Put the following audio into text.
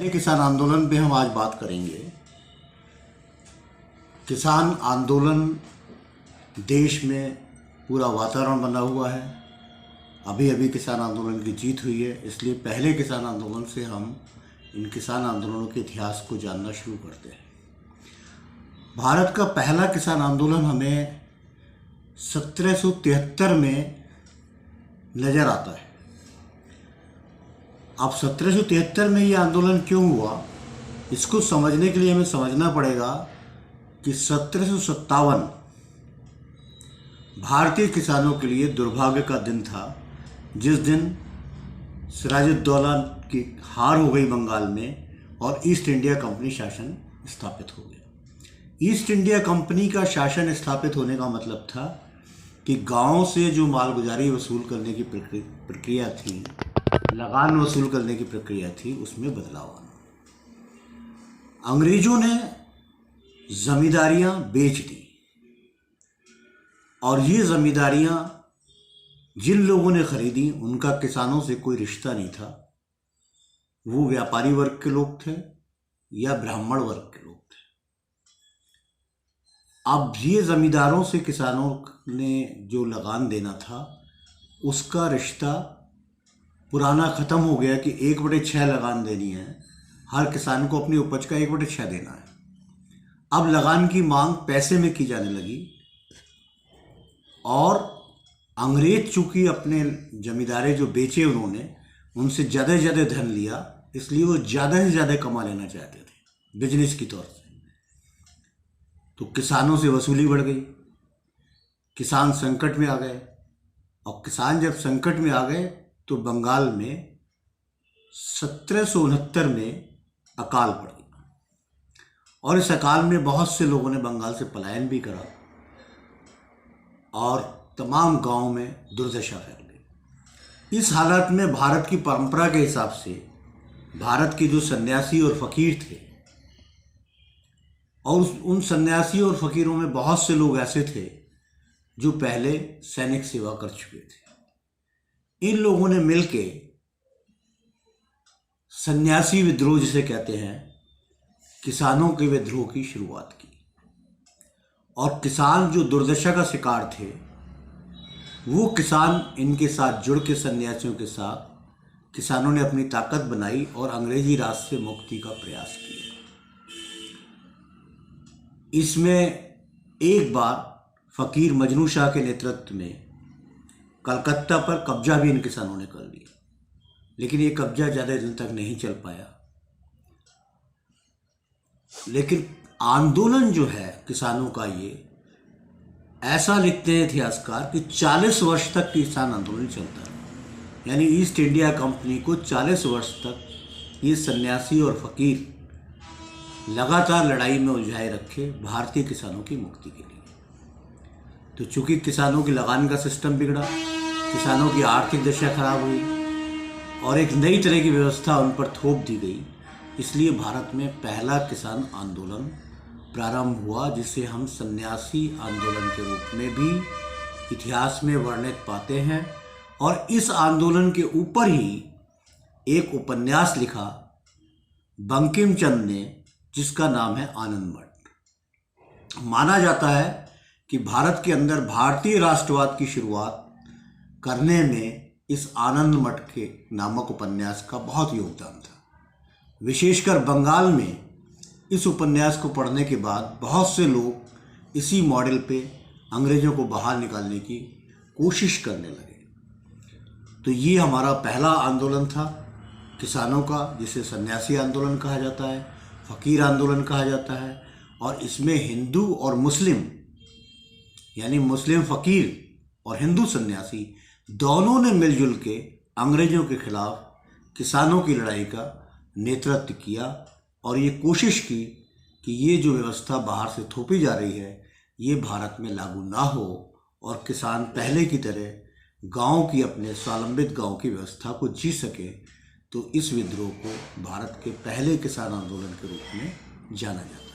किसान आंदोलन पे हम आज बात करेंगे। किसान आंदोलन देश में पूरा वातावरण बना हुआ है। अभी अभी किसान आंदोलन की जीत हुई है, इसलिए पहले किसान आंदोलन से हम इन किसान आंदोलनों के इतिहास को जानना शुरू करते हैं। भारत का पहला किसान आंदोलन हमें 1773 में नज़र आता है। अब 1773 में ये आंदोलन क्यों हुआ, इसको समझने के लिए हमें समझना पड़ेगा कि 1757 भारतीय किसानों के लिए दुर्भाग्य का दिन था, जिस दिन सिराजुद्दौला की हार हो गई बंगाल में और ईस्ट इंडिया कंपनी शासन स्थापित हो गया। ईस्ट इंडिया कंपनी का शासन स्थापित होने का मतलब था कि गांव से जो मालगुजारी वसूल करने की प्रक्रिया थी, लगान वसूल करने की प्रक्रिया थी, उसमें बदलाव आना। अंग्रेजों ने जमींदारियां बेच दी और ये जमींदारियां जिन लोगों ने खरीदी उनका किसानों से कोई रिश्ता नहीं था। वो व्यापारी वर्ग के लोग थे या ब्राह्मण वर्ग के लोग थे। अब ये जमींदारों से किसानों ने जो लगान देना था उसका रिश्ता पुराना ख़त्म हो गया कि 1/6 लगान देनी है। हर किसान को अपनी उपज का 1/6 देना है। अब लगान की मांग पैसे में की जाने लगी और अंग्रेज चूंकि अपने जमींदारे जो बेचे उन्होंने उनसे ज़्यादा से ज़्यादा धन लिया, इसलिए वो ज़्यादा से ज़्यादा कमा लेना चाहते थे बिजनेस की तौर से। तो किसानों से वसूली बढ़ गई, किसान संकट में आ गए और किसान जब संकट में आ गए तो बंगाल में 1769 में अकाल पड़ गया और इस अकाल में बहुत से लोगों ने बंगाल से पलायन भी करा और तमाम गांवों में दुर्दशा फैल गई। इस हालत में भारत की परंपरा के हिसाब से भारत के जो सन्यासी और फकीर थे, और उन सन्यासी और फकीरों में बहुत से लोग ऐसे थे जो पहले सैनिक सेवा कर चुके थे। इन लोगों ने मिलके सन्यासी विद्रोह जिसे कहते हैं, किसानों के विद्रोह की शुरुआत की। और किसान जो दुर्दशा का शिकार थे, वो किसान इनके साथ जुड़ के सन्यासियों के साथ किसानों ने अपनी ताकत बनाई और अंग्रेजी राज से मुक्ति का प्रयास किया। इसमें एक बार फकीर मजनू शाह के नेतृत्व में कलकत्ता पर कब्जा भी इन किसानों ने कर लिया, लेकिन ये कब्जा ज़्यादा दिन तक नहीं चल पाया। लेकिन आंदोलन जो है किसानों का, ये ऐसा लिखते हैं इतिहासकार कि 40 वर्ष तक किसान आंदोलन चलता है। यानी ईस्ट इंडिया कंपनी को 40 वर्ष तक ये सन्यासी और फकीर लगातार लड़ाई में उलझाए रखे भारतीय किसानों की मुक्ति के लिए। तो चूंकि किसानों की लगान का सिस्टम बिगड़ा, किसानों की आर्थिक दशा खराब हुई और एक नई तरह की व्यवस्था उन पर थोप दी गई, इसलिए भारत में पहला किसान आंदोलन प्रारंभ हुआ, जिसे हम सन्यासी आंदोलन के रूप में भी इतिहास में वर्णित पाते हैं। और इस आंदोलन के ऊपर ही एक उपन्यास लिखा बंकिम चंद्र ने, जिसका नाम है आनंद मठ। माना जाता है कि भारत के अंदर भारतीय राष्ट्रवाद की शुरुआत करने में इस आनंद मठ के नामक उपन्यास का बहुत योगदान था। विशेषकर बंगाल में इस उपन्यास को पढ़ने के बाद बहुत से लोग इसी मॉडल पे अंग्रेज़ों को बाहर निकालने की कोशिश करने लगे। तो ये हमारा पहला आंदोलन था किसानों का, जिसे सन्यासी आंदोलन कहा जाता है, फ़कीर आंदोलन कहा जाता है। और इसमें हिंदू और मुस्लिम, यानी मुस्लिम फ़कीर और हिंदू सन्यासी दोनों ने मिलजुल के अंग्रेज़ों के खिलाफ किसानों की लड़ाई का नेतृत्व किया और ये कोशिश की कि ये जो व्यवस्था बाहर से थोपी जा रही है ये भारत में लागू ना हो और किसान पहले की तरह गांव की, अपने स्वावलंबित गांव की व्यवस्था को जी सके। तो इस विद्रोह को भारत के पहले किसान आंदोलन के रूप में जाना जाता है।